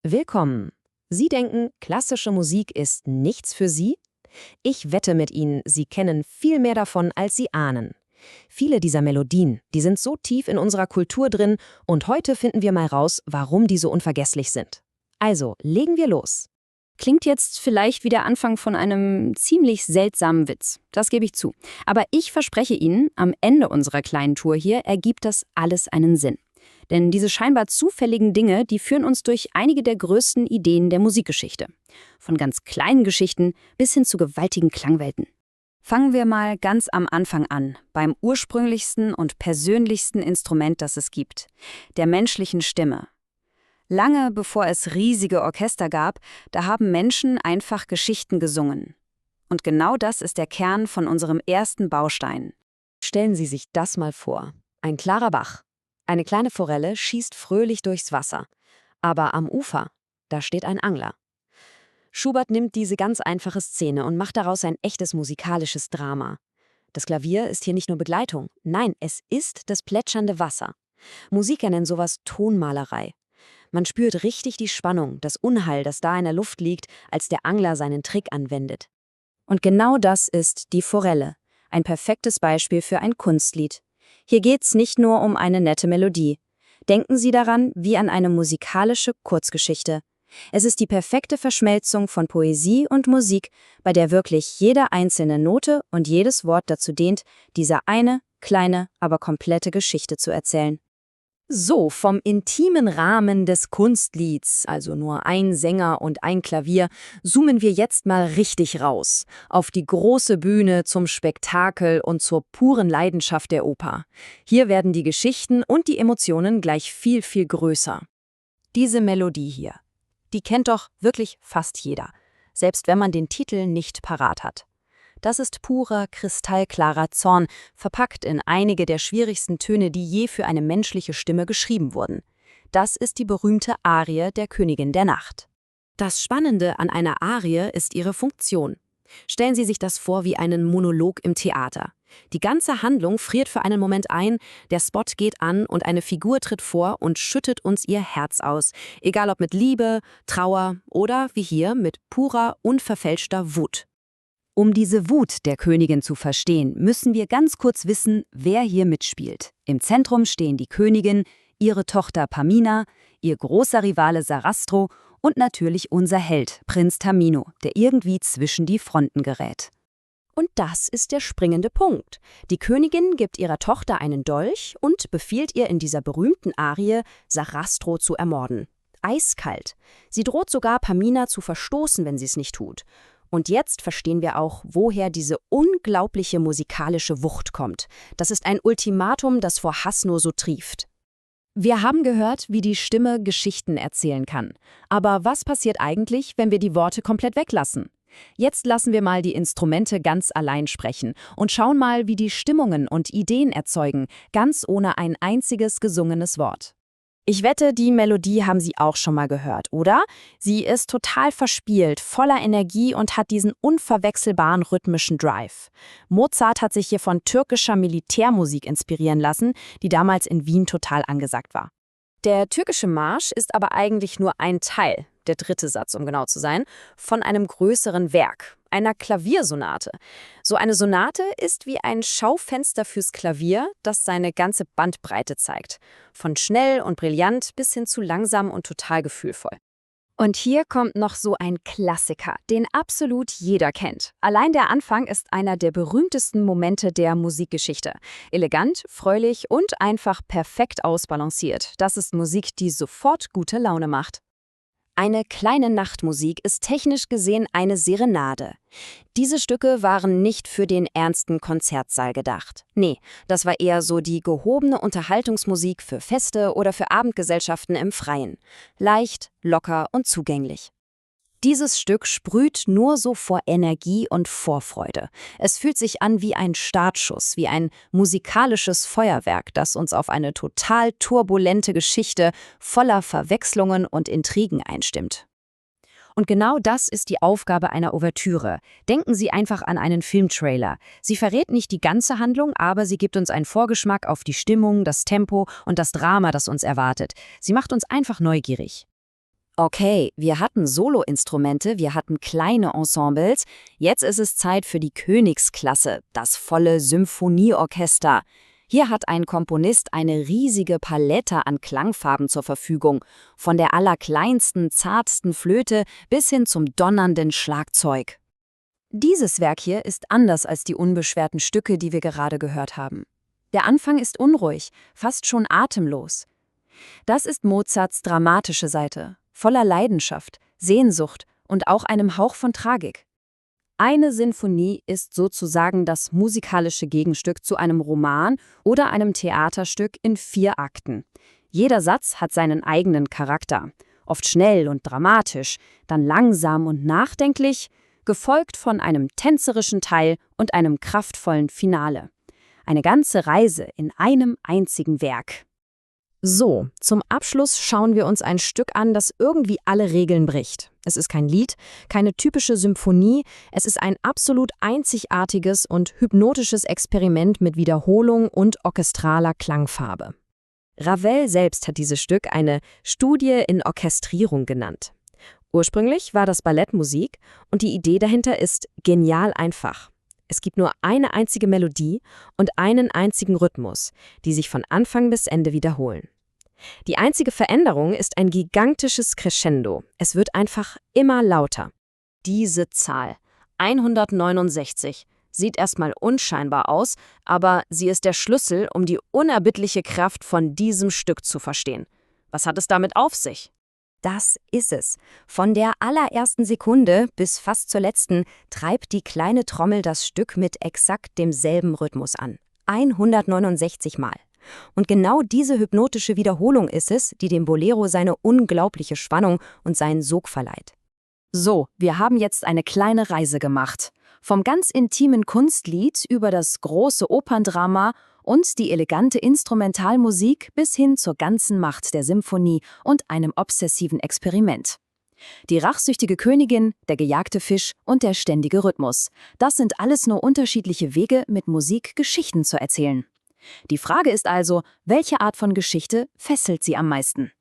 Willkommen. Sie denken, klassische Musik ist nichts für Sie? Ich wette mit Ihnen, Sie kennen viel mehr davon, als Sie ahnen. Viele dieser Melodien, die sind so tief in unserer Kultur drin und heute finden wir mal raus, warum die so unvergesslich sind. Also, legen wir los. Klingt jetzt vielleicht wie der Anfang von einem ziemlich seltsamen Witz. Das gebe ich zu. Aber ich verspreche Ihnen, am Ende unserer kleinen Tour hier ergibt das alles einen Sinn. Denn diese scheinbar zufälligen Dinge, die führen uns durch einige der größten Ideen der Musikgeschichte. Von ganz kleinen Geschichten bis hin zu gewaltigen Klangwelten. Fangen wir mal ganz am Anfang an, beim ursprünglichsten und persönlichsten Instrument, das es gibt, der menschlichen Stimme. Lange bevor es riesige Orchester gab, da haben Menschen einfach Geschichten gesungen. Und genau das ist der Kern von unserem ersten Baustein. Stellen Sie sich das mal vor. Ein klarer Bach. Eine kleine Forelle schießt fröhlich durchs Wasser. Aber am Ufer, da steht ein Angler. Schubert nimmt diese ganz einfache Szene und macht daraus ein echtes musikalisches Drama. Das Klavier ist hier nicht nur Begleitung, nein, es ist das plätschernde Wasser. Musiker nennen sowas Tonmalerei. Man spürt richtig die Spannung, das Unheil, das da in der Luft liegt, als der Angler seinen Trick anwendet. Und genau das ist die Forelle, ein perfektes Beispiel für ein Kunstlied. Hier geht's nicht nur um eine nette Melodie. Denken Sie daran wie an eine musikalische Kurzgeschichte. Es ist die perfekte Verschmelzung von Poesie und Musik, bei der wirklich jede einzelne Note und jedes Wort dazu dient, diese eine, kleine, aber komplette Geschichte zu erzählen. So, vom intimen Rahmen des Kunstlieds, also nur ein Sänger und ein Klavier, zoomen wir jetzt mal richtig raus. Auf die große Bühne, zum Spektakel und zur puren Leidenschaft der Oper. Hier werden die Geschichten und die Emotionen gleich viel, viel größer. Diese Melodie hier, die kennt doch wirklich fast jeder, selbst wenn man den Titel nicht parat hat. Das ist purer, kristallklarer Zorn, verpackt in einige der schwierigsten Töne, die je für eine menschliche Stimme geschrieben wurden. Das ist die berühmte Arie der Königin der Nacht. Das Spannende an einer Arie ist ihre Funktion. Stellen Sie sich das vor wie einen Monolog im Theater. Die ganze Handlung friert für einen Moment ein, der Spot geht an und eine Figur tritt vor und schüttet uns ihr Herz aus, egal ob mit Liebe, Trauer oder, wie hier, mit purer, unverfälschter Wut. Um diese Wut der Königin zu verstehen, müssen wir ganz kurz wissen, wer hier mitspielt. Im Zentrum stehen die Königin, ihre Tochter Pamina, ihr großer Rivale Sarastro und natürlich unser Held, Prinz Tamino, der irgendwie zwischen die Fronten gerät. Und das ist der springende Punkt. Die Königin gibt ihrer Tochter einen Dolch und befiehlt ihr in dieser berühmten Arie, Sarastro zu ermorden. Eiskalt. Sie droht sogar Pamina zu verstoßen, wenn sie es nicht tut. Und jetzt verstehen wir auch, woher diese unglaubliche musikalische Wucht kommt. Das ist ein Ultimatum, das vor Hass nur so trieft. Wir haben gehört, wie die Stimme Geschichten erzählen kann. Aber was passiert eigentlich, wenn wir die Worte komplett weglassen? Jetzt lassen wir mal die Instrumente ganz allein sprechen und schauen mal, wie die Stimmungen und Ideen erzeugen, ganz ohne ein einziges gesungenes Wort. Ich wette, die Melodie haben Sie auch schon mal gehört, oder? Sie ist total verspielt, voller Energie und hat diesen unverwechselbaren rhythmischen Drive. Mozart hat sich hier von türkischer Militärmusik inspirieren lassen, die damals in Wien total angesagt war. Der türkische Marsch ist aber eigentlich nur ein Teil, der dritte Satz, um genau zu sein, von einem größeren Werk, einer Klaviersonate. So eine Sonate ist wie ein Schaufenster fürs Klavier, das seine ganze Bandbreite zeigt. Von schnell und brillant bis hin zu langsam und total gefühlvoll. Und hier kommt noch so ein Klassiker, den absolut jeder kennt. Allein der Anfang ist einer der berühmtesten Momente der Musikgeschichte. Elegant, fröhlich und einfach perfekt ausbalanciert. Das ist Musik, die sofort gute Laune macht. Eine kleine Nachtmusik ist technisch gesehen eine Serenade. Diese Stücke waren nicht für den ernsten Konzertsaal gedacht. Nee, das war eher so die gehobene Unterhaltungsmusik für Feste oder für Abendgesellschaften im Freien. Leicht, locker und zugänglich. Dieses Stück sprüht nur so vor Energie und Vorfreude. Es fühlt sich an wie ein Startschuss, wie ein musikalisches Feuerwerk, das uns auf eine total turbulente Geschichte voller Verwechslungen und Intrigen einstimmt. Und genau das ist die Aufgabe einer Ouvertüre. Denken Sie einfach an einen Filmtrailer. Sie verrät nicht die ganze Handlung, aber sie gibt uns einen Vorgeschmack auf die Stimmung, das Tempo und das Drama, das uns erwartet. Sie macht uns einfach neugierig. Okay, wir hatten Soloinstrumente, wir hatten kleine Ensembles, jetzt ist es Zeit für die Königsklasse, das volle Symphonieorchester. Hier hat ein Komponist eine riesige Palette an Klangfarben zur Verfügung, von der allerkleinsten, zartsten Flöte bis hin zum donnernden Schlagzeug. Dieses Werk hier ist anders als die unbeschwerten Stücke, die wir gerade gehört haben. Der Anfang ist unruhig, fast schon atemlos. Das ist Mozarts dramatische Seite, voller Leidenschaft, Sehnsucht und auch einem Hauch von Tragik. Eine Sinfonie ist sozusagen das musikalische Gegenstück zu einem Roman oder einem Theaterstück in 4 Akten. Jeder Satz hat seinen eigenen Charakter, oft schnell und dramatisch, dann langsam und nachdenklich, gefolgt von einem tänzerischen Teil und einem kraftvollen Finale. Eine ganze Reise in einem einzigen Werk. So, zum Abschluss schauen wir uns ein Stück an, das irgendwie alle Regeln bricht. Es ist kein Lied, keine typische Symphonie, es ist ein absolut einzigartiges und hypnotisches Experiment mit Wiederholung und orchestraler Klangfarbe. Ravel selbst hat dieses Stück eine Studie in Orchestrierung genannt. Ursprünglich war das Ballettmusik und die Idee dahinter ist genial einfach. Es gibt nur eine einzige Melodie und einen einzigen Rhythmus, die sich von Anfang bis Ende wiederholen. Die einzige Veränderung ist ein gigantisches Crescendo. Es wird einfach immer lauter. Diese Zahl, 169, sieht erstmal unscheinbar aus, aber sie ist der Schlüssel, um die unerbittliche Kraft von diesem Stück zu verstehen. Was hat es damit auf sich? Das ist es. Von der allerersten Sekunde bis fast zur letzten treibt die kleine Trommel das Stück mit exakt demselben Rhythmus an. 169 Mal. Und genau diese hypnotische Wiederholung ist es, die dem Bolero seine unglaubliche Spannung und seinen Sog verleiht. So, wir haben jetzt eine kleine Reise gemacht. Vom ganz intimen Kunstlied über das große Operndrama und die elegante Instrumentalmusik bis hin zur ganzen Macht der Symphonie und einem obsessiven Experiment. Die rachsüchtige Königin, der gejagte Fisch und der ständige Rhythmus. Das sind alles nur unterschiedliche Wege, mit Musik Geschichten zu erzählen. Die Frage ist also, welche Art von Geschichte fesselt sie am meisten?